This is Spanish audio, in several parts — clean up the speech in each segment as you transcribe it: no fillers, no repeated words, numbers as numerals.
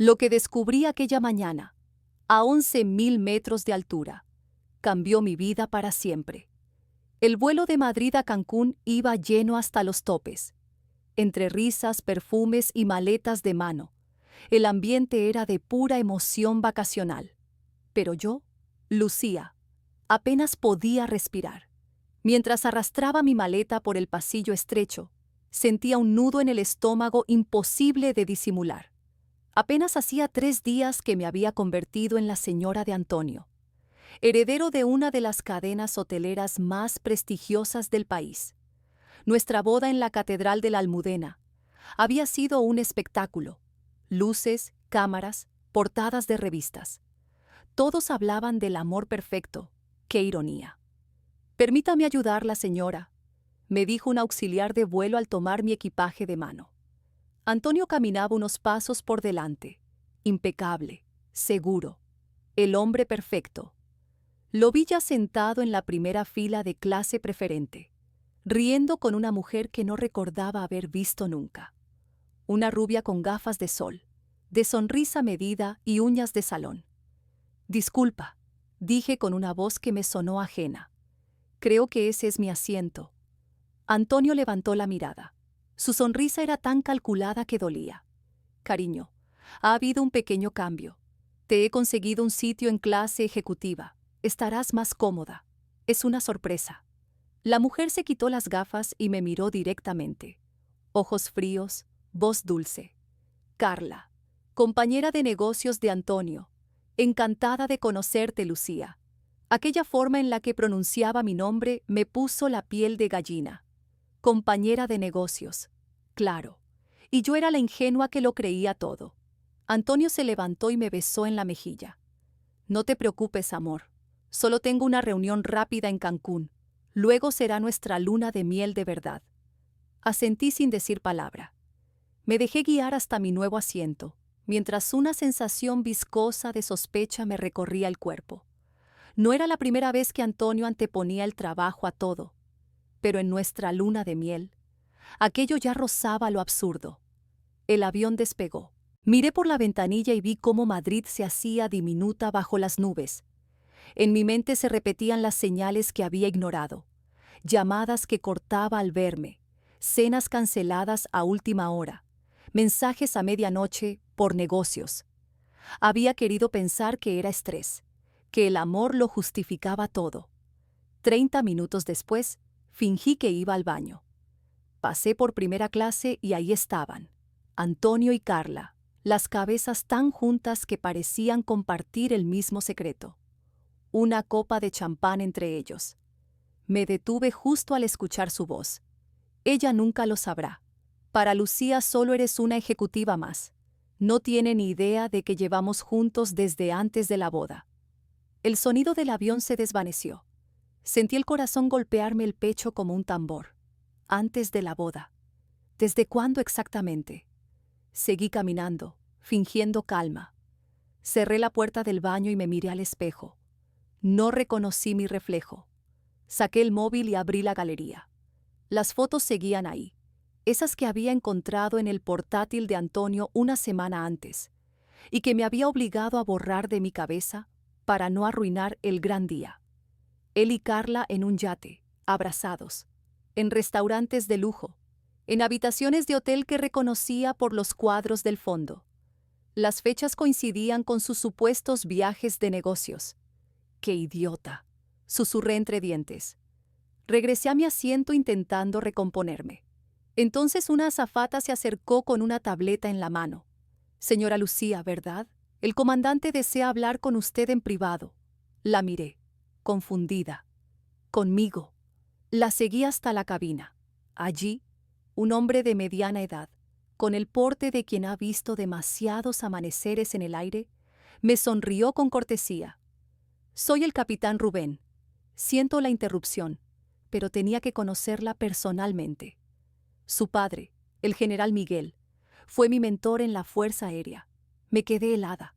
Lo que descubrí aquella mañana, a 11.000 metros de altura, cambió mi vida para siempre. El vuelo de Madrid a Cancún iba lleno hasta los topes. Entre risas, perfumes y maletas de mano, el ambiente era de pura emoción vacacional. Pero yo, Lucía, apenas podía respirar. Mientras arrastraba mi maleta por el pasillo estrecho, sentía un nudo en el estómago imposible de disimular. Apenas hacía 3 días que me había convertido en la señora de Antonio, heredero de una de las cadenas hoteleras más prestigiosas del país. Nuestra boda en la Catedral de la Almudena había sido un espectáculo. Luces, cámaras, portadas de revistas. Todos hablaban del amor perfecto. ¡Qué ironía! «Permítame ayudarla, señora», me dijo un auxiliar de vuelo al tomar mi equipaje de mano. Antonio caminaba unos pasos por delante, impecable, seguro, el hombre perfecto. Lo vi ya sentado en la primera fila de clase preferente, riendo con una mujer que no recordaba haber visto nunca. Una rubia con gafas de sol, de sonrisa medida y uñas de salón. «Disculpa», dije con una voz que me sonó ajena. «Creo que ese es mi asiento». Antonio levantó la mirada. Su sonrisa era tan calculada que dolía. «Cariño, ha habido un pequeño cambio. Te he conseguido un sitio en clase ejecutiva. Estarás más cómoda. Es una sorpresa». La mujer se quitó las gafas y me miró directamente. Ojos fríos, voz dulce. «Carla, compañera de negocios de Antonio. Encantada de conocerte, Lucía». Aquella forma en la que pronunciaba mi nombre me puso la piel de gallina. Compañera de negocios. Claro. Y yo era la ingenua que lo creía todo. Antonio se levantó y me besó en la mejilla. «No te preocupes, amor. Solo tengo una reunión rápida en Cancún. Luego será nuestra luna de miel de verdad». Asentí sin decir palabra. Me dejé guiar hasta mi nuevo asiento, mientras una sensación viscosa de sospecha me recorría el cuerpo. No era la primera vez que Antonio anteponía el trabajo a todo, pero en nuestra luna de miel, aquello ya rozaba lo absurdo. El avión despegó. Miré por la ventanilla y vi cómo Madrid se hacía diminuta bajo las nubes. En mi mente se repetían las señales que había ignorado, llamadas que cortaba al verme, cenas canceladas a última hora, mensajes a medianoche por negocios. Había querido pensar que era estrés, que el amor lo justificaba todo. 30 minutos después, fingí que iba al baño. Pasé por primera clase y ahí estaban, Antonio y Carla, las cabezas tan juntas que parecían compartir el mismo secreto. Una copa de champán entre ellos. Me detuve justo al escuchar su voz. «Ella nunca lo sabrá. Para Lucía solo eres una ejecutiva más. No tiene ni idea de que llevamos juntos desde antes de la boda». El sonido del avión se desvaneció. Sentí el corazón golpearme el pecho como un tambor. Antes de la boda. ¿Desde cuándo exactamente? Seguí caminando, fingiendo calma. Cerré la puerta del baño y me miré al espejo. No reconocí mi reflejo. Saqué el móvil y abrí la galería. Las fotos seguían ahí, esas que había encontrado en el portátil de Antonio una semana antes, y que me había obligado a borrar de mi cabeza para no arruinar el gran día. Él y Carla en un yate, abrazados, en restaurantes de lujo, en habitaciones de hotel que reconocía por los cuadros del fondo. Las fechas coincidían con sus supuestos viajes de negocios. «¡Qué idiota!», susurré entre dientes. Regresé a mi asiento intentando recomponerme. Entonces una azafata se acercó con una tableta en la mano. «Señora Lucía, ¿verdad? El comandante desea hablar con usted en privado». La miré, confundida. «¿Conmigo?». La seguí hasta la cabina. Allí, un hombre de mediana edad, con el porte de quien ha visto demasiados amaneceres en el aire, me sonrió con cortesía. «Soy el capitán Rubén. Siento la interrupción, pero tenía que conocerla personalmente. Su padre, el general Miguel, fue mi mentor en la Fuerza Aérea». Me quedé helada.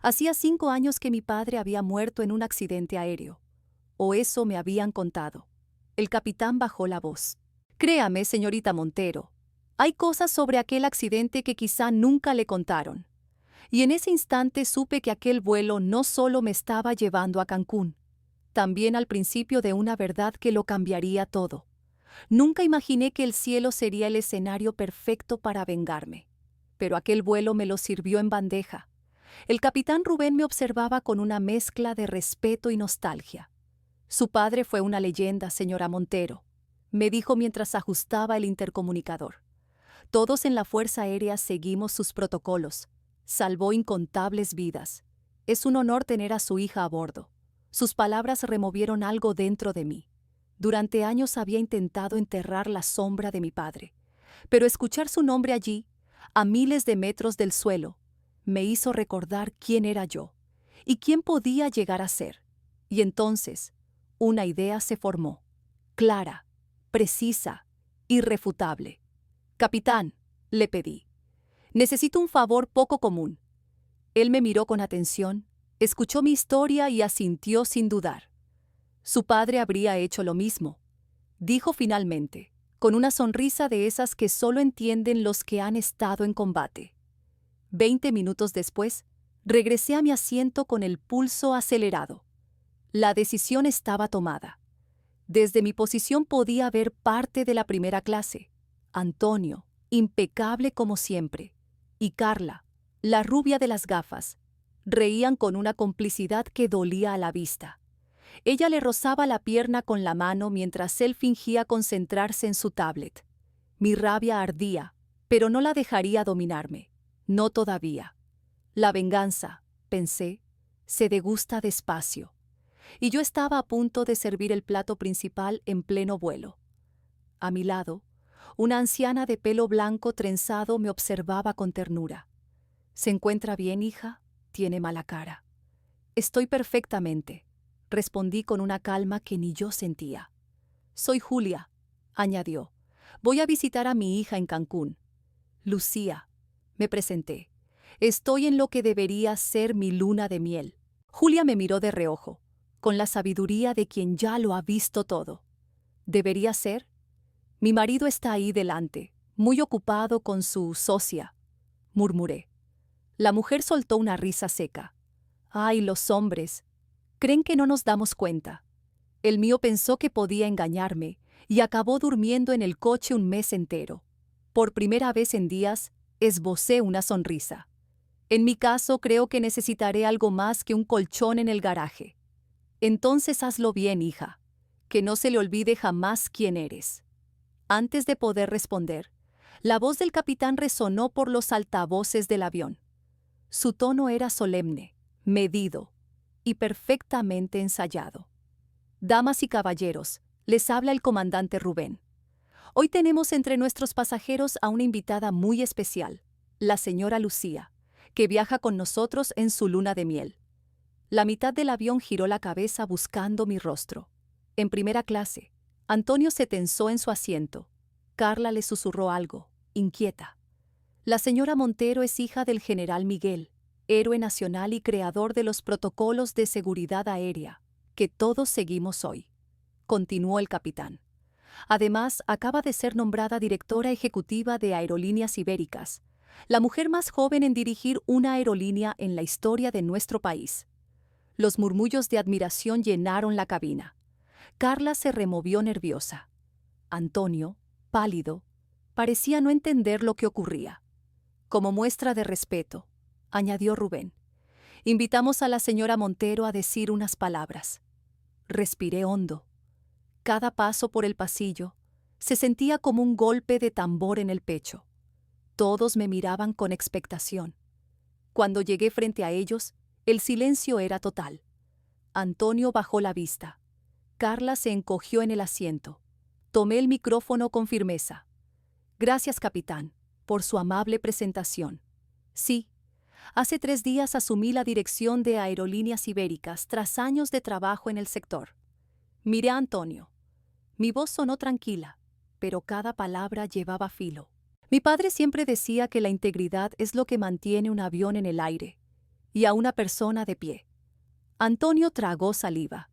Hacía 5 años que mi padre había muerto en un accidente aéreo. O eso me habían contado. El capitán bajó la voz. «Créame, señorita Montero, hay cosas sobre aquel accidente que quizá nunca le contaron. Y en ese instante supe que aquel vuelo no solo me estaba llevando a Cancún, también al principio de una verdad que lo cambiaría todo. Nunca imaginé que el cielo sería el escenario perfecto para vengarme. Pero aquel vuelo me lo sirvió en bandeja. El capitán Rubén me observaba con una mezcla de respeto y nostalgia. Su padre fue una leyenda, señora Montero, me dijo mientras ajustaba el intercomunicador. Todos en la Fuerza Aérea seguimos sus protocolos. Salvó incontables vidas. Es un honor tener a su hija a bordo. Sus palabras removieron algo dentro de mí. Durante años había intentado enterrar la sombra de mi padre, pero escuchar su nombre allí, a miles de metros del suelo, me hizo recordar quién era yo y quién podía llegar a ser. Y entonces, una idea se formó, clara, precisa, irrefutable. «Capitán», le pedí, «necesito un favor poco común». Él me miró con atención, escuchó mi historia y asintió sin dudar. Su padre habría hecho lo mismo, dijo finalmente, con una sonrisa de esas que solo entienden los que han estado en combate. 20 minutos después, regresé a mi asiento con el pulso acelerado. La decisión estaba tomada. Desde mi posición podía ver parte de la primera clase. Antonio, impecable como siempre, y Carla, la rubia de las gafas, reían con una complicidad que dolía a la vista. Ella le rozaba la pierna con la mano mientras él fingía concentrarse en su tablet. Mi rabia ardía, pero no la dejaría dominarme. No todavía. La venganza, pensé, se degusta despacio. Y yo estaba a punto de servir el plato principal en pleno vuelo. A mi lado, una anciana de pelo blanco trenzado me observaba con ternura. «¿Se encuentra bien, hija? Tiene mala cara». «Estoy perfectamente», respondí con una calma que ni yo sentía. «Soy Julia», añadió. «Voy a visitar a mi hija en Cancún». «Lucía», me presenté. «Estoy en lo que debería ser mi luna de miel». Julia me miró de reojo, con la sabiduría de quien ya lo ha visto todo. «¿Debería ser? Mi marido está ahí delante, muy ocupado con su socia», murmuré. La mujer soltó una risa seca. «Ay, los hombres. Creen que no nos damos cuenta». El mío pensó que podía engañarme y acabó durmiendo en el coche un mes entero. Por primera vez en días, esbocé una sonrisa. «En mi caso, creo que necesitaré algo más que un colchón en el garaje». «Entonces hazlo bien, hija. Que no se le olvide jamás quién eres». Antes de poder responder, la voz del capitán resonó por los altavoces del avión. Su tono era solemne, medido y perfectamente ensayado. «Damas y caballeros, les habla el comandante Rubén. Hoy tenemos entre nuestros pasajeros a una invitada muy especial, la señora Lucía, que viaja con nosotros en su luna de miel». La mitad del avión giró la cabeza buscando mi rostro. En primera clase, Antonio se tensó en su asiento. Carla le susurró algo, inquieta. La señora Montero es hija del general Miguel, héroe nacional y creador de los protocolos de seguridad aérea, que todos seguimos hoy, continuó el capitán. Además, acaba de ser nombrada directora ejecutiva de Aerolíneas Ibéricas, la mujer más joven en dirigir una aerolínea en la historia de nuestro país. Los murmullos de admiración llenaron la cabina. Carla se removió nerviosa. Antonio, pálido, parecía no entender lo que ocurría. «Como muestra de respeto», añadió Rubén, «invitamos a la señora Montero a decir unas palabras». Respiré hondo. Cada paso por el pasillo se sentía como un golpe de tambor en el pecho. Todos me miraban con expectación. Cuando llegué frente a ellos, el silencio era total. Antonio bajó la vista. Carla se encogió en el asiento. Tomé el micrófono con firmeza. «Gracias, capitán, por su amable presentación. Sí, hace 3 días asumí la dirección de Aerolíneas Ibéricas tras años de trabajo en el sector». Miré a Antonio. Mi voz sonó tranquila, pero cada palabra llevaba filo. Mi padre siempre decía que la integridad es lo que mantiene un avión en el aire y a una persona de pie. Antonio tragó saliva.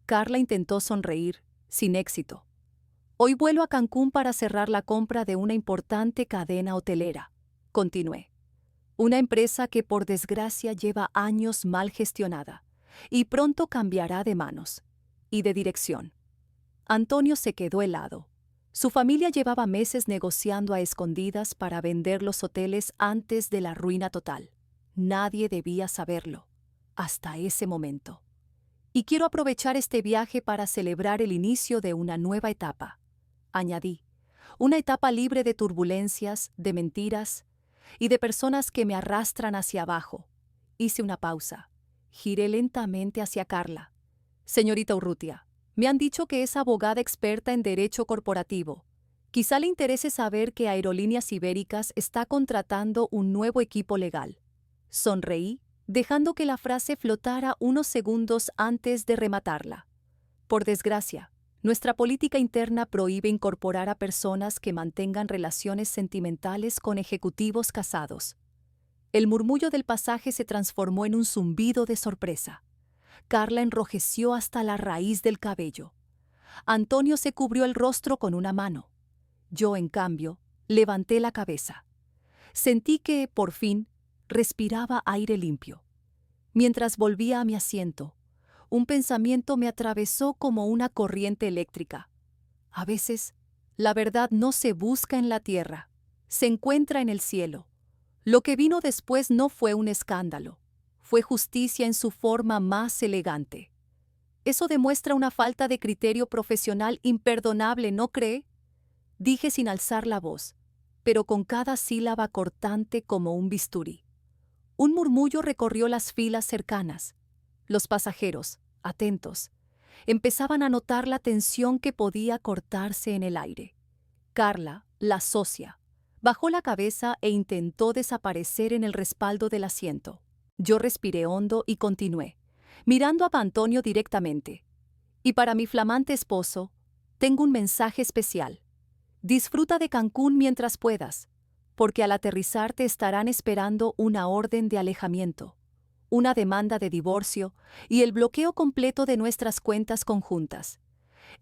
Carla intentó sonreír, sin éxito. «Hoy vuelo a Cancún para cerrar la compra de una importante cadena hotelera», continué. Una empresa que por desgracia lleva años mal gestionada y pronto cambiará de manos y de dirección. Antonio se quedó helado. Su familia llevaba meses negociando a escondidas para vender los hoteles antes de la ruina total. Nadie debía saberlo, hasta ese momento. Y quiero aprovechar este viaje para celebrar el inicio de una nueva etapa, añadí. Una etapa libre de turbulencias, de mentiras y de personas que me arrastran hacia abajo. Hice una pausa. Giré lentamente hacia Carla. Señorita Urrutia, me han dicho que es abogada experta en derecho corporativo. Quizá le interese saber que Aerolíneas Ibéricas está contratando un nuevo equipo legal. Sonreí, dejando que la frase flotara unos segundos antes de rematarla. Por desgracia, nuestra política interna prohíbe incorporar a personas que mantengan relaciones sentimentales con ejecutivos casados. El murmullo del pasaje se transformó en un zumbido de sorpresa. Carla enrojeció hasta la raíz del cabello. Antonio se cubrió el rostro con una mano. Yo, en cambio, levanté la cabeza. Sentí que, por fin, respiraba aire limpio. Mientras volvía a mi asiento, un pensamiento me atravesó como una corriente eléctrica. A veces, la verdad no se busca en la tierra, se encuentra en el cielo. Lo que vino después no fue un escándalo, fue justicia en su forma más elegante. Eso demuestra una falta de criterio profesional imperdonable, ¿no cree? Dije sin alzar la voz, pero con cada sílaba cortante como un bisturí. Un murmullo recorrió las filas cercanas. Los pasajeros, atentos, empezaban a notar la tensión que podía cortarse en el aire. Carla, la socia, bajó la cabeza e intentó desaparecer en el respaldo del asiento. Yo respiré hondo y continué, mirando a Antonio directamente. Y para mi flamante esposo, tengo un mensaje especial. Disfruta de Cancún mientras puedas, porque al aterrizar te estarán esperando una orden de alejamiento, una demanda de divorcio y el bloqueo completo de nuestras cuentas conjuntas.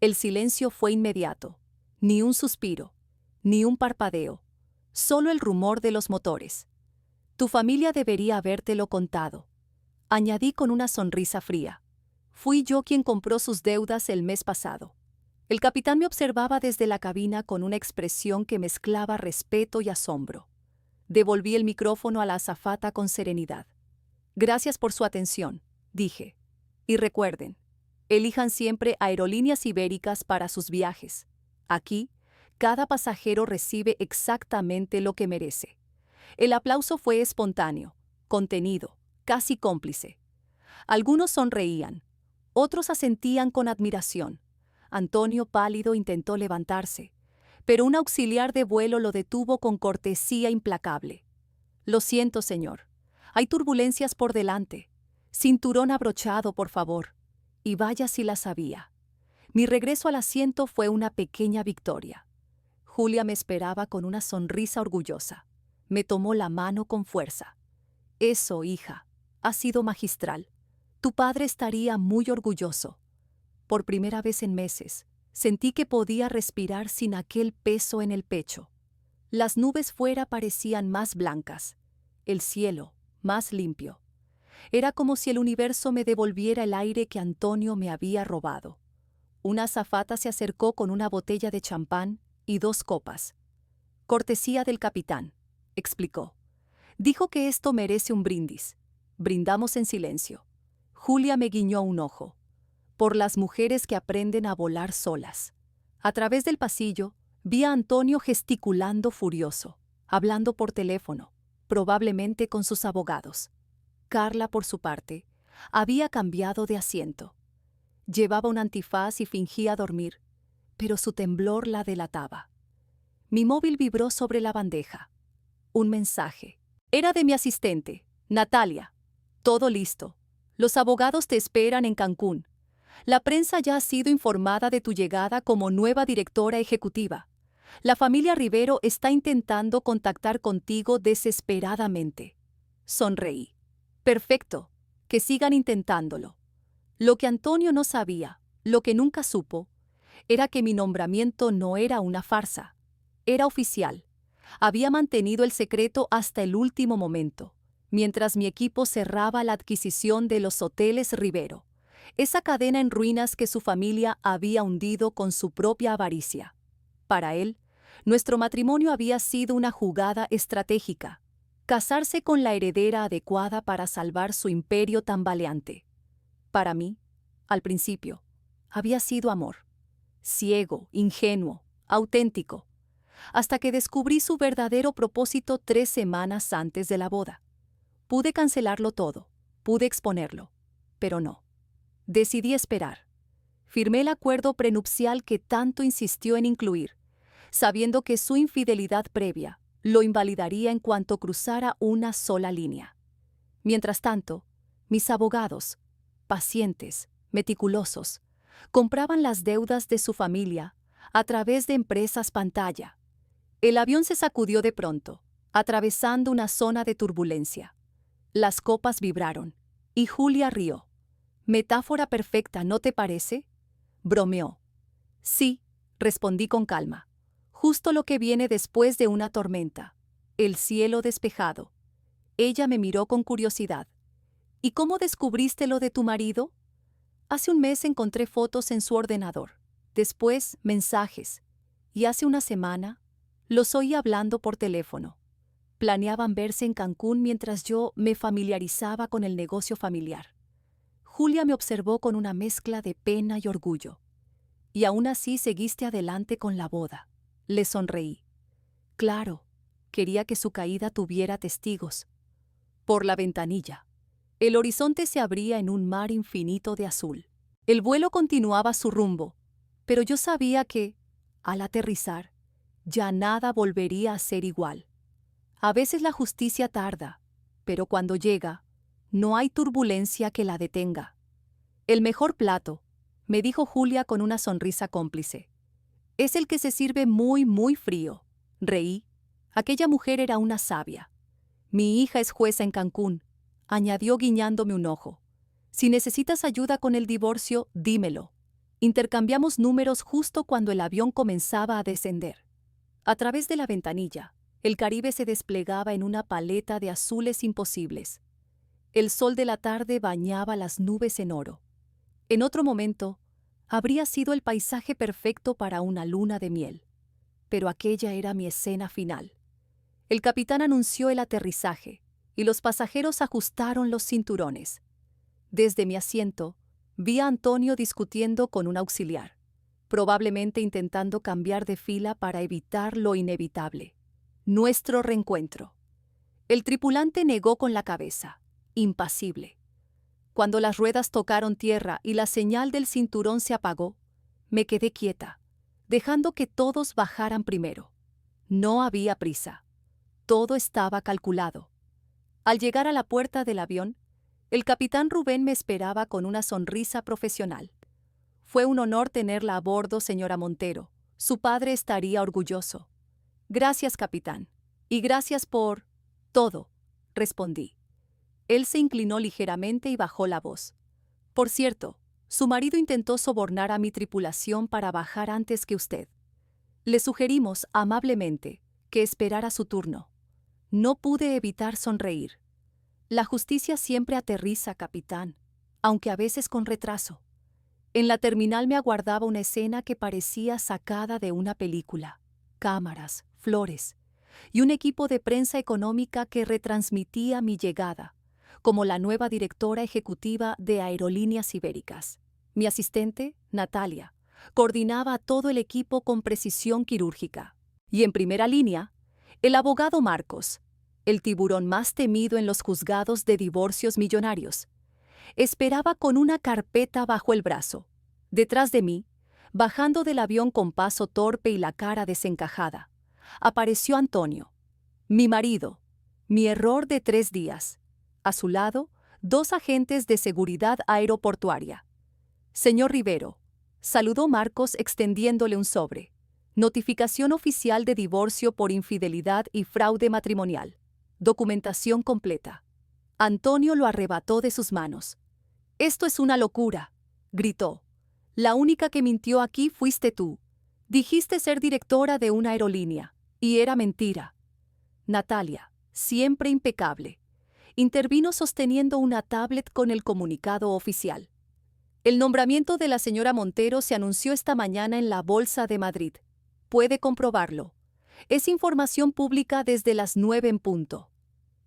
El silencio fue inmediato. Ni un suspiro, ni un parpadeo, solo el rumor de los motores. Tu familia debería habértelo contado, añadí con una sonrisa fría. Fui yo quien compró sus deudas el mes pasado. El capitán me observaba desde la cabina con una expresión que mezclaba respeto y asombro. Devolví el micrófono a la azafata con serenidad. Gracias por su atención, dije. Y recuerden, elijan siempre Aerolíneas Ibéricas para sus viajes. Aquí, cada pasajero recibe exactamente lo que merece. El aplauso fue espontáneo, contenido, casi cómplice. Algunos sonreían, otros asentían con admiración. Antonio, pálido, intentó levantarse, pero un auxiliar de vuelo lo detuvo con cortesía implacable. Lo siento, señor. Hay turbulencias por delante. Cinturón abrochado, por favor. Y vaya si la sabía. Mi regreso al asiento fue una pequeña victoria. Julia me esperaba con una sonrisa orgullosa. Me tomó la mano con fuerza. Eso, hija, ha sido magistral. Tu padre estaría muy orgulloso. Por primera vez en meses, sentí que podía respirar sin aquel peso en el pecho. Las nubes fuera parecían más blancas, el cielo más limpio. Era como si el universo me devolviera el aire que Antonio me había robado. Una azafata se acercó con una botella de champán y 2 copas. Cortesía del capitán, explicó. Dijo que esto merece un brindis. Brindamos en silencio. Julia me guiñó un ojo. Por las mujeres que aprenden a volar solas. A través del pasillo, vi a Antonio gesticulando furioso, hablando por teléfono, probablemente con sus abogados. Carla, por su parte, había cambiado de asiento. Llevaba un antifaz y fingía dormir, pero su temblor la delataba. Mi móvil vibró sobre la bandeja. Un mensaje. Era de mi asistente, Natalia. Todo listo. Los abogados te esperan en Cancún. La prensa ya ha sido informada de tu llegada como nueva directora ejecutiva. La familia Rivero está intentando contactar contigo desesperadamente. Sonreí. Perfecto, que sigan intentándolo. Lo que Antonio no sabía, lo que nunca supo, era que mi nombramiento no era una farsa. Era oficial. Había mantenido el secreto hasta el último momento, mientras mi equipo cerraba la adquisición de los Hoteles Rivero, esa cadena en ruinas que su familia había hundido con su propia avaricia. Para él, nuestro matrimonio había sido una jugada estratégica, casarse con la heredera adecuada para salvar su imperio tambaleante. Para mí, al principio, había sido amor, ciego, ingenuo, auténtico, hasta que descubrí su verdadero propósito 3 semanas antes de la boda. Pude cancelarlo todo, pude exponerlo, pero no. Decidí esperar. Firmé el acuerdo prenupcial que tanto insistió en incluir, sabiendo que su infidelidad previa lo invalidaría en cuanto cruzara una sola línea. Mientras tanto, mis abogados, pacientes, meticulosos, compraban las deudas de su familia a través de empresas pantalla. El avión se sacudió de pronto, atravesando una zona de turbulencia. Las copas vibraron, y Julia rió. Metáfora perfecta, ¿no te parece? Bromeó. Sí, respondí con calma. Justo lo que viene después de una tormenta. El cielo despejado. Ella me miró con curiosidad. ¿Y cómo descubriste lo de tu marido? Hace un mes encontré fotos en su ordenador. Después, mensajes. Y hace una semana, los oí hablando por teléfono. Planeaban verse en Cancún mientras yo me familiarizaba con el negocio familiar. Julia me observó con una mezcla de pena y orgullo. Y aún así seguiste adelante con la boda. Le sonreí. Claro, quería que su caída tuviera testigos. Por la ventanilla. El horizonte se abría en un mar infinito de azul. El vuelo continuaba su rumbo, pero yo sabía que, al aterrizar, ya nada volvería a ser igual. A veces la justicia tarda, pero cuando llega, no hay turbulencia que la detenga. El mejor plato, me dijo Julia con una sonrisa cómplice, es el que se sirve muy, muy frío. Reí. Aquella mujer era una sabia. Mi hija es jueza en Cancún, añadió guiñándome un ojo. Si necesitas ayuda con el divorcio, dímelo. Intercambiamos números justo cuando el avión comenzaba a descender. A través de la ventanilla, el Caribe se desplegaba en una paleta de azules imposibles. El sol de la tarde bañaba las nubes en oro. En otro momento, habría sido el paisaje perfecto para una luna de miel. Pero aquella era mi escena final. El capitán anunció el aterrizaje, y los pasajeros ajustaron los cinturones. Desde mi asiento, vi a Antonio discutiendo con un auxiliar, probablemente intentando cambiar de fila para evitar lo inevitable. Nuestro reencuentro. El tripulante negó con la cabeza, impasible. Cuando las ruedas tocaron tierra y la señal del cinturón se apagó, me quedé quieta, dejando que todos bajaran primero. No había prisa. Todo estaba calculado. Al llegar a la puerta del avión, el capitán Rubén me esperaba con una sonrisa profesional. Fue un honor tenerla a bordo, señora Montero. Su padre estaría orgulloso. Gracias, capitán. Y gracias por todo, respondí. Él se inclinó ligeramente y bajó la voz. Por cierto, su marido intentó sobornar a mi tripulación para bajar antes que usted. Le sugerimos amablemente que esperara su turno. No pude evitar sonreír. La justicia siempre aterriza, capitán, aunque a veces con retraso. En la terminal me aguardaba una escena que parecía sacada de una película. Cámaras, flores y un equipo de prensa económica que retransmitía mi llegada, como la nueva directora ejecutiva de Aerolíneas Ibéricas. Mi asistente, Natalia, coordinaba a todo el equipo con precisión quirúrgica. Y en primera línea, el abogado Marcos, el tiburón más temido en los juzgados de divorcios millonarios, esperaba con una carpeta bajo el brazo. Detrás de mí, bajando del avión con paso torpe y la cara desencajada, apareció Antonio, mi marido, mi error de 3 días. A su lado, 2 agentes de seguridad aeroportuaria. Señor Rivero, saludó Marcos extendiéndole un sobre. Notificación oficial de divorcio por infidelidad y fraude matrimonial. Documentación completa. Antonio lo arrebató de sus manos. «Esto es una locura», gritó. «La única que mintió aquí fuiste tú. Dijiste ser directora de una aerolínea, Y era mentira. Natalia, siempre impecable, intervino sosteniendo una tablet con el comunicado oficial. El nombramiento de la señora Montero se anunció esta mañana en la Bolsa de Madrid. Puede comprobarlo. Es información pública desde las 9 en punto.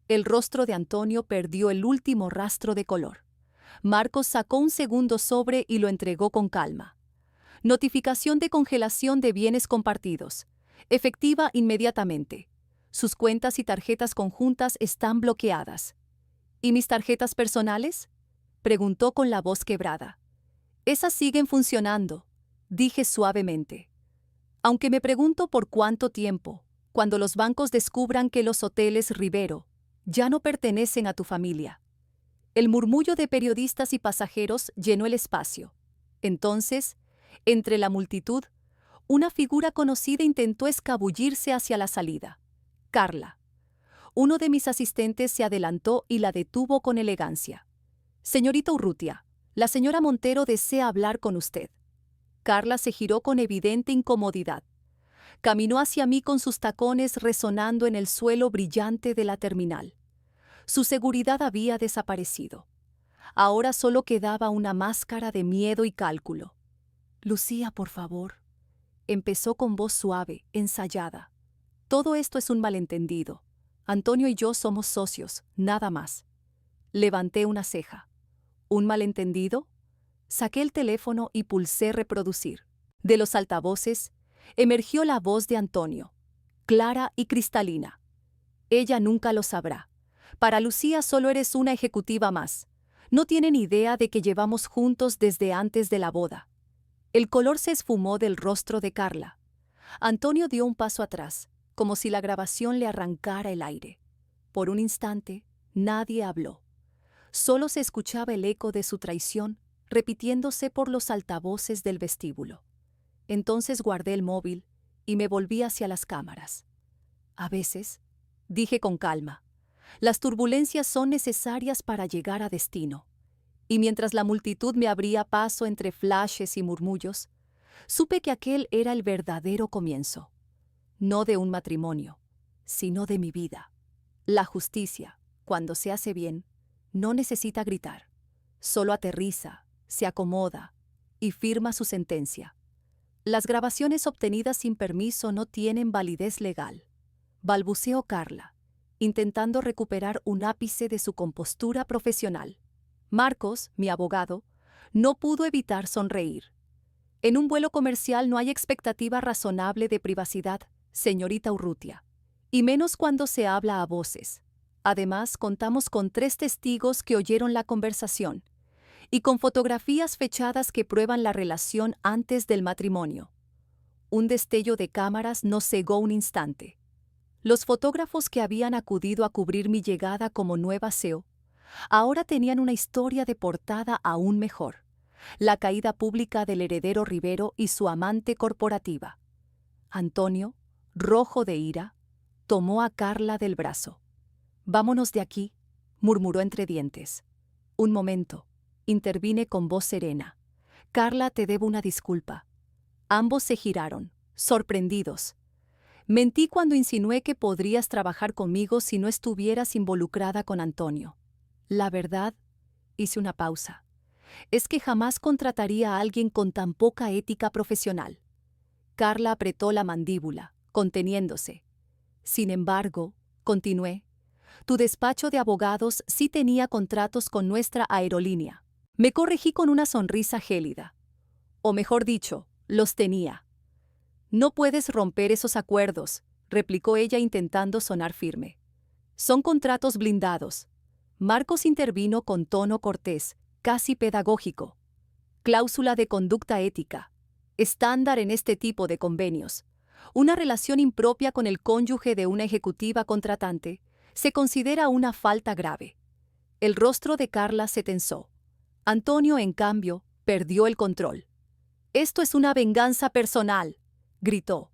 El rostro de Antonio perdió el último rastro de color. Marcos sacó un segundo sobre y lo entregó con calma. Notificación de congelación de bienes compartidos. Efectiva inmediatamente. Sus cuentas y tarjetas conjuntas están bloqueadas. ¿Y mis tarjetas personales?, preguntó con la voz quebrada. Esas siguen funcionando, dije suavemente. Aunque me pregunto por cuánto tiempo, cuando los bancos descubran que los hoteles Rivero ya no pertenecen a tu familia. El murmullo de periodistas y pasajeros llenó el espacio. Entonces, entre la multitud, una figura conocida intentó escabullirse hacia la salida. Carla. Uno de mis asistentes se adelantó y la detuvo con elegancia. Señorita Urrutia, la señora Montero desea hablar con usted. Carla se giró con evidente incomodidad. Caminó hacia mí con sus tacones resonando en el suelo brillante de la terminal. Su seguridad había desaparecido. Ahora solo quedaba una máscara de miedo y cálculo. Lucía, por favor, empezó con voz suave, ensayada. Todo esto es un malentendido. Antonio y yo somos socios, nada más. Levanté una ceja. ¿Un malentendido? Saqué el teléfono y pulsé reproducir. De los altavoces emergió la voz de Antonio, clara y cristalina. Ella nunca lo sabrá. Para Lucía solo eres una ejecutiva más. No tienen idea de que llevamos juntos desde antes de la boda. El color se esfumó del rostro de Carla. Antonio dio un paso atrás, como si la grabación le arrancara el aire. Por un instante, nadie habló. Solo se escuchaba el eco de su traición, repitiéndose por los altavoces del vestíbulo. Entonces guardé el móvil y me volví hacia las cámaras. A veces, dije con calma, las turbulencias son necesarias para llegar a destino. Y mientras la multitud me abría paso entre flashes y murmullos, supe que aquel era el verdadero comienzo. No de un matrimonio, sino de mi vida. La justicia, cuando se hace bien, no necesita gritar. Solo aterriza, se acomoda y firma su sentencia. Las grabaciones obtenidas sin permiso no tienen validez legal. Balbuceó Carla, intentando recuperar un ápice de su compostura profesional. Marcos, mi abogado, no pudo evitar sonreír. En un vuelo comercial no hay expectativa razonable de privacidad, señorita Urrutia, y menos cuando se habla a voces. Además, contamos con 3 testigos que oyeron la conversación y con fotografías fechadas que prueban la relación antes del matrimonio. Un destello de cámaras nos cegó un instante. Los fotógrafos que habían acudido a cubrir mi llegada como nueva CEO ahora tenían una historia de portada aún mejor: la caída pública del heredero Rivero y su amante corporativa. Antonio, rojo de ira, tomó a Carla del brazo. «Vámonos de aquí», murmuró entre dientes. «Un momento», intervine con voz serena. «Carla, te debo una disculpa». Ambos se giraron, sorprendidos. Mentí cuando insinué que podrías trabajar conmigo si no estuvieras involucrada con Antonio. La verdad, hice una pausa, es que jamás contrataría a alguien con tan poca ética profesional. Carla apretó la mandíbula, conteniéndose. Sin embargo, continué, tu despacho de abogados sí tenía contratos con nuestra aerolínea. Me corregí con una sonrisa gélida. O mejor dicho, los tenía. No puedes romper esos acuerdos, replicó ella intentando sonar firme. Son contratos blindados. Marcos intervino con tono cortés, casi pedagógico. Cláusula de conducta ética. Estándar en este tipo de convenios. Una relación impropia con el cónyuge de una ejecutiva contratante se considera una falta grave. El rostro de Carla se tensó. Antonio, en cambio, perdió el control. «Esto es una venganza personal», gritó.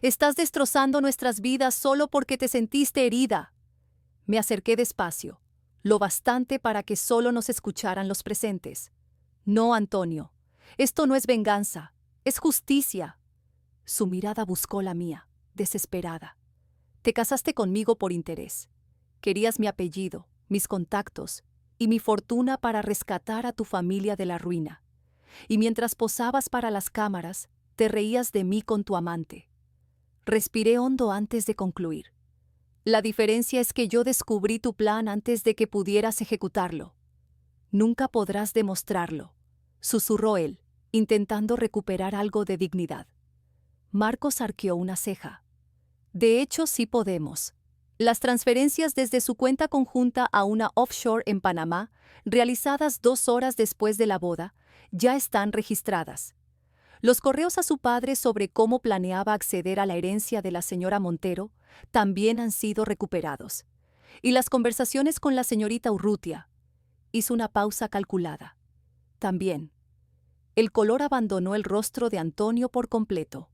«Estás destrozando nuestras vidas solo porque te sentiste herida». Me acerqué despacio, lo bastante para que solo nos escucharan los presentes. «No, Antonio, esto no es venganza, es justicia». Su mirada buscó la mía, desesperada. Te casaste conmigo por interés. Querías mi apellido, mis contactos y mi fortuna para rescatar a tu familia de la ruina. Y mientras posabas para las cámaras, te reías de mí con tu amante. Respiré hondo antes de concluir. La diferencia es que yo descubrí tu plan antes de que pudieras ejecutarlo. Nunca podrás demostrarlo, susurró él, intentando recuperar algo de dignidad. Marcos arqueó una ceja. De hecho, sí podemos. Las transferencias desde su cuenta conjunta a una offshore en Panamá, realizadas 2 horas después de la boda, ya están registradas. Los correos a su padre sobre cómo planeaba acceder a la herencia de la señora Montero también han sido recuperados. Y las conversaciones con la señorita Urrutia. Hizo una pausa calculada. También. El color abandonó el rostro de Antonio por completo.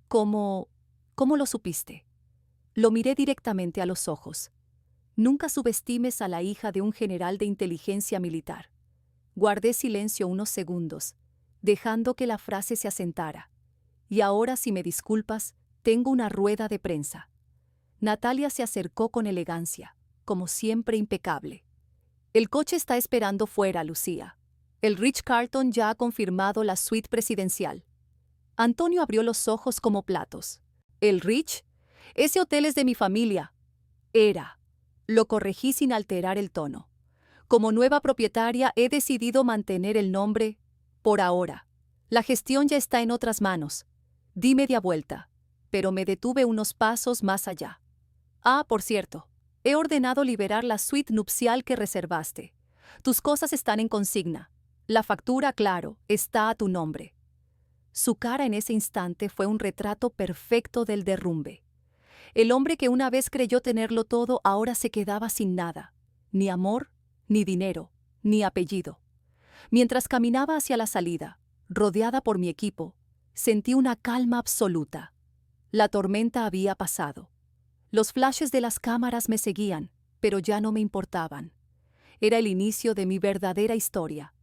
¿Cómo lo supiste? Lo miré directamente a los ojos. Nunca subestimes a la hija de un general de inteligencia militar. Guardé silencio unos segundos, dejando que la frase se asentara. Y ahora, si me disculpas, tengo una rueda de prensa. Natalia se acercó con elegancia, como siempre impecable. El coche está esperando fuera, Lucía. El Ritz-Carlton ya ha confirmado la suite presidencial. Antonio abrió los ojos como platos. ¿El Ritz? Ese hotel es de mi familia. Era. Lo corregí sin alterar el tono. Como nueva propietaria he decidido mantener el nombre por ahora. La gestión ya está en otras manos. Di media vuelta, pero me detuve unos pasos más allá. Ah, por cierto, he ordenado liberar la suite nupcial que reservaste. Tus cosas están en consigna. La factura, claro, está a tu nombre. Su cara en ese instante fue un retrato perfecto del derrumbe. El hombre que una vez creyó tenerlo todo ahora se quedaba sin nada. Ni amor, ni dinero, ni apellido. Mientras caminaba hacia la salida, rodeada por mi equipo, sentí una calma absoluta. La tormenta había pasado. Los flashes de las cámaras me seguían, pero ya no me importaban. Era el inicio de mi verdadera historia.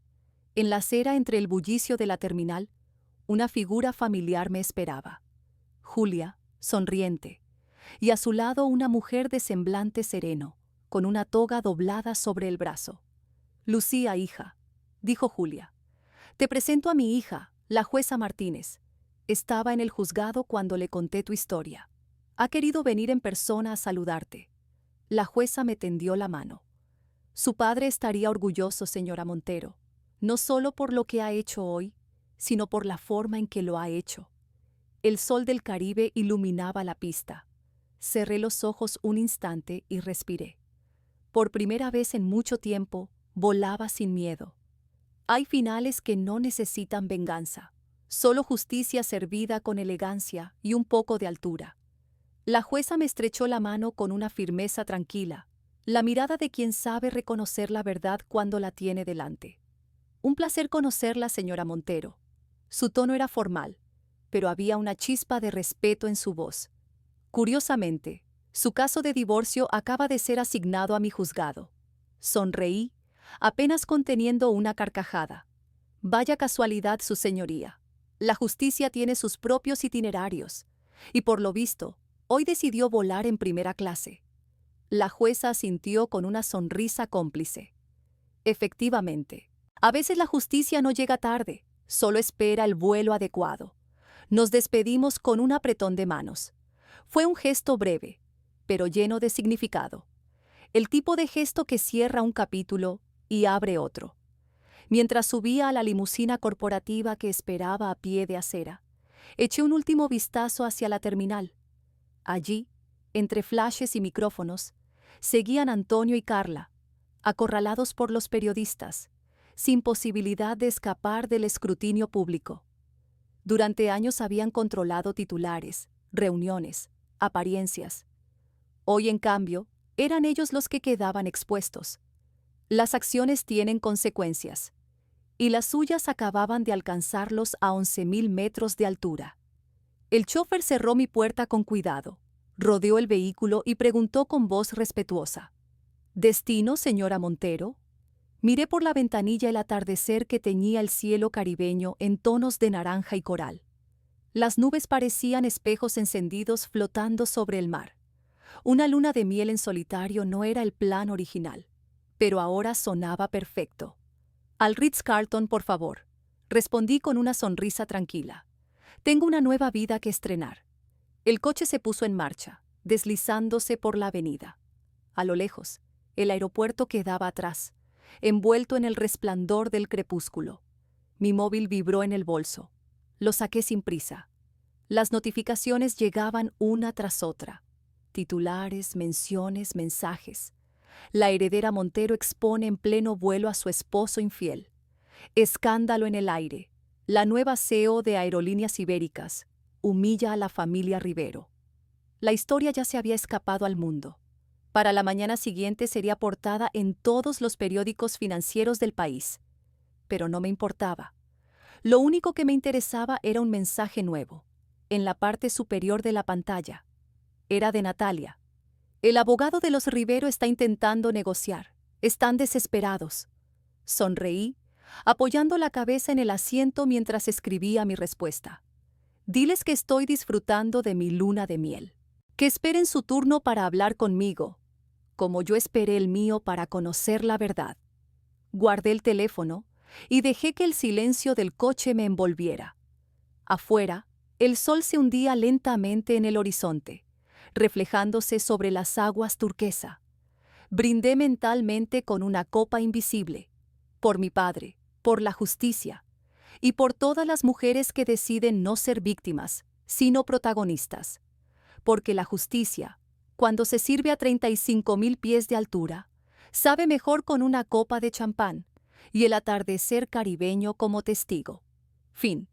En la acera entre el bullicio de la terminal, una figura familiar me esperaba. Julia, sonriente, y a su lado una mujer de semblante sereno, con una toga doblada sobre el brazo. Lucía, hija, dijo Julia. Te presento a mi hija, la jueza Martínez. Estaba en el juzgado cuando le conté tu historia. Ha querido venir en persona a saludarte. La jueza me tendió la mano. Su padre estaría orgulloso, señora Montero, no solo por lo que ha hecho hoy, sino por la forma en que lo ha hecho. El sol del Caribe iluminaba la pista. Cerré los ojos un instante y respiré. Por primera vez en mucho tiempo, volaba sin miedo. Hay finales que no necesitan venganza, solo justicia servida con elegancia y un poco de altura. La jueza me estrechó la mano con una firmeza tranquila, la mirada de quien sabe reconocer la verdad cuando la tiene delante. Un placer conocerla, señora Montero. Su tono era formal, pero había una chispa de respeto en su voz. Curiosamente, su caso de divorcio acaba de ser asignado a mi juzgado. Sonreí, apenas conteniendo una carcajada. Vaya casualidad, su señoría. La justicia tiene sus propios itinerarios, y por lo visto, hoy decidió volar en primera clase. La jueza asintió con una sonrisa cómplice. Efectivamente, a veces la justicia no llega tarde, solo espera el vuelo adecuado. Nos despedimos con un apretón de manos. Fue un gesto breve, pero lleno de significado. El tipo de gesto que cierra un capítulo y abre otro. Mientras subía a la limusina corporativa que esperaba a pie de acera, eché un último vistazo hacia la terminal. Allí, entre flashes y micrófonos, seguían Antonio y Carla, acorralados por los periodistas, sin posibilidad de escapar del escrutinio público. Durante años habían controlado titulares, reuniones, apariencias. Hoy, en cambio, eran ellos los que quedaban expuestos. Las acciones tienen consecuencias, y las suyas acababan de alcanzarlos a 11.000 metros de altura. El chofer cerró mi puerta con cuidado, rodeó el vehículo y preguntó con voz respetuosa: ¿Destino, señora Montero? Miré por la ventanilla el atardecer que teñía el cielo caribeño en tonos de naranja y coral. Las nubes parecían espejos encendidos flotando sobre el mar. Una luna de miel en solitario no era el plan original, pero ahora sonaba perfecto. Al Ritz-Carlton, por favor, respondí con una sonrisa tranquila. Tengo una nueva vida que estrenar. El coche se puso en marcha, deslizándose por la avenida. A lo lejos, el aeropuerto quedaba atrás, envuelto en el resplandor del crepúsculo. Mi móvil vibró en el bolso. Lo saqué sin prisa. Las notificaciones llegaban una tras otra. Titulares, menciones, mensajes. La heredera Montero expone en pleno vuelo a su esposo infiel. Escándalo en el aire. La nueva CEO de Aerolíneas Ibéricas humilla a la familia Rivero. La historia ya se había escapado al mundo. Para la mañana siguiente sería portada en todos los periódicos financieros del país. Pero no me importaba. Lo único que me interesaba era un mensaje nuevo, en la parte superior de la pantalla. Era de Natalia. El abogado de los Rivero está intentando negociar. Están desesperados. Sonreí, apoyando la cabeza en el asiento mientras escribía mi respuesta. Diles que estoy disfrutando de mi luna de miel. Que esperen su turno para hablar conmigo, como yo esperé el mío para conocer la verdad. Guardé el teléfono y dejé que el silencio del coche me envolviera. Afuera, el sol se hundía lentamente en el horizonte, reflejándose sobre las aguas turquesa. Brindé mentalmente con una copa invisible, por mi padre, por la justicia, y por todas las mujeres que deciden no ser víctimas, sino protagonistas. Porque la justicia, cuando se sirve a 35,000 pies de altura, sabe mejor con una copa de champán y el atardecer caribeño como testigo. Fin.